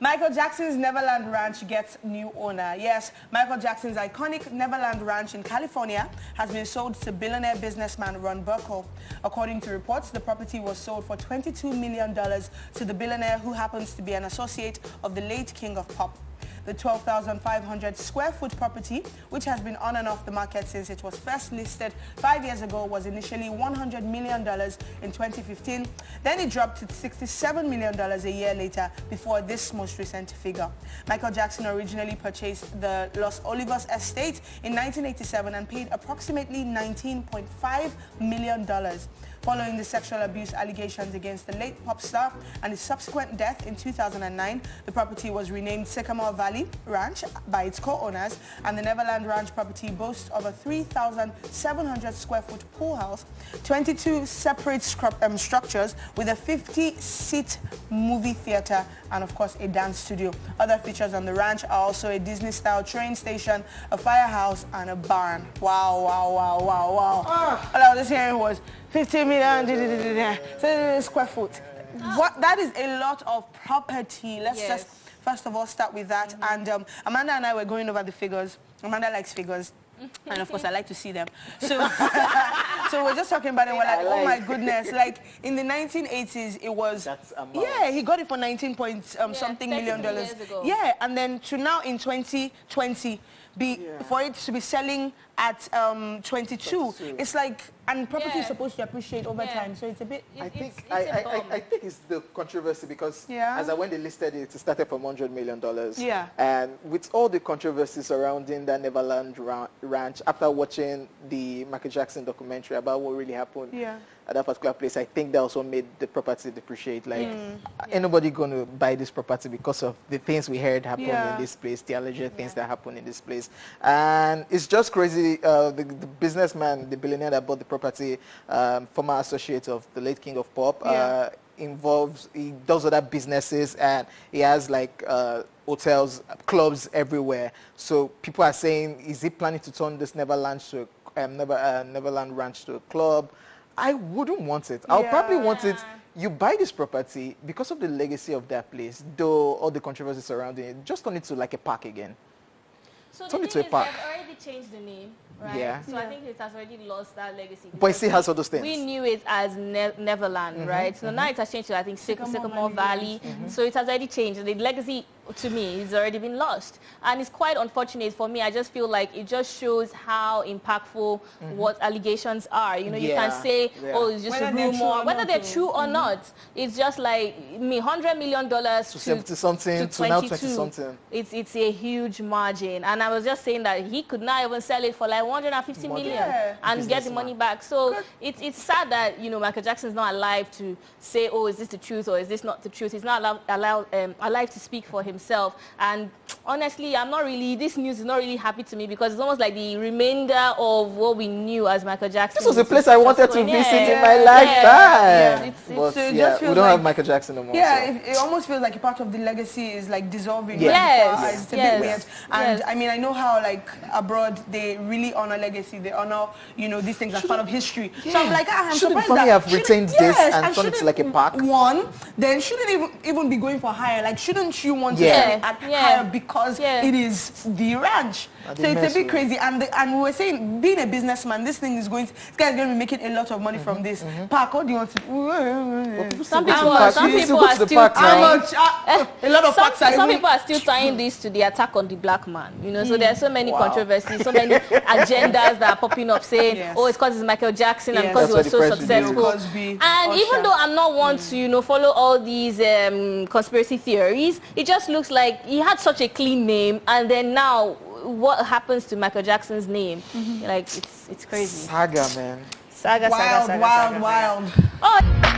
Michael Jackson's Neverland Ranch gets new owner. Yes, Michael Jackson's iconic Neverland Ranch in California has been sold to billionaire businessman Ron Burkle. According to reports, the property was sold for $22 million to the billionaire, who happens to be an associate of the late king of pop. The 12,500 square foot property, which has been on and off the market since it was first listed 5 years ago, was initially $100 million in 2015. Then it dropped to $67 million a year later before this most recent figure. Michael Jackson originally purchased the Los Olivos estate in 1987 and paid approximately $19.5 million. Following the sexual abuse allegations against the late pop star and his subsequent death in 2009, the property was renamed Sycamore Valley Ranch by its co-owners, and the Neverland Ranch property boasts of a 3,700 square foot pool house, 22 separate structures with a 50-seat movie theater, and of course a dance studio. Other features on the ranch are also a Disney-style train station, a firehouse, and a barn. Wow, wow, wow, wow, wow. All I was hearing was 50 million square foot. What? That is a lot of property. Let's just first of all start with that. And Amanda and I were going over the figures. Amanda likes figures. And of course, I like to see them. So, so we're just talking about it. We're like, oh my goodness! Like in the 1980s, it was. Yeah, he got it for 19 point something million dollars. Yeah, and then to now in 2020, for it to be selling at 22, it's like, and property is supposed to appreciate over time, so it's a bit. I think it's the controversy because as when they listed it, it started from $100 million. Yeah. And with all the controversy surrounding the Neverland Ranch, after watching the Michael Jackson documentary about what really happened at that particular place, I think that also made the property depreciate. Like, anybody going to buy this property because of the things we heard happen in this place, the alleged things that happened in this place. And it's just crazy. The businessman, the billionaire that bought the property, former associate of the late king of pop, he does other businesses, and he has like hotels, clubs everywhere. So people are saying, is he planning to turn this Neverland Ranch to a club? I wouldn't want it. I'll probably want it. You buy this property because of the legacy of that place, though all the controversy surrounding it, just turn it to like a park again. So the thing is, they've already changed the name, right? Yeah. So I think it has already lost that legacy. But it still has all those things. We knew it as Neverland, right? So now it has changed to, I think, Sycamore Valley. So it has already changed. The legacy, to me, has already been lost. And it's quite unfortunate for me. I just feel like it just shows how impactful what allegations are. You know, you can say, oh, it's just a rumor. Whether they're true or not, it's just like $100 million to 70-something to now 20-something. It's a huge margin. And I was just saying that he could not even sell it for like 150 million and get the money back. So it's sad that, you know, Michael Jackson's not alive to say, oh, is this the truth or is this not the truth? He's not alive to speak for himself. And honestly, this news is not really happy to me because it's almost like the remainder of what we knew as Michael Jackson. This was a place I wanted to visit in my lifetime. But we don't have Michael Jackson anymore. Yeah, it almost feels like a part of the legacy is like dissolving. Yes. It's a bit weird. And I mean, I know how like abroad they really honor legacy. They honor, you know, these things as part of history. So I'm like, I'm surprised that have retained this and turned it to like a park. Then shouldn't even be going for higher. Like, shouldn't you want to sell it at higher because it is the ranch? So it's a bit crazy. And we were saying, being a businessman, this thing is this guy's going to be making a lot of money from this. Park, what do you want to do? Some people are still tying. Some people are still tying this to the attack on the black man. You know, so there are so many controversies, so many agendas that are popping up saying, oh, it's because it's Michael Jackson and because he was so successful. And even though I'm not one to, you know, follow all these conspiracy theories, it just looks like he had such a clean name, and then now what happens to Michael Jackson's name? Like, it's crazy. Saga, man. Saga. Wild. Oh.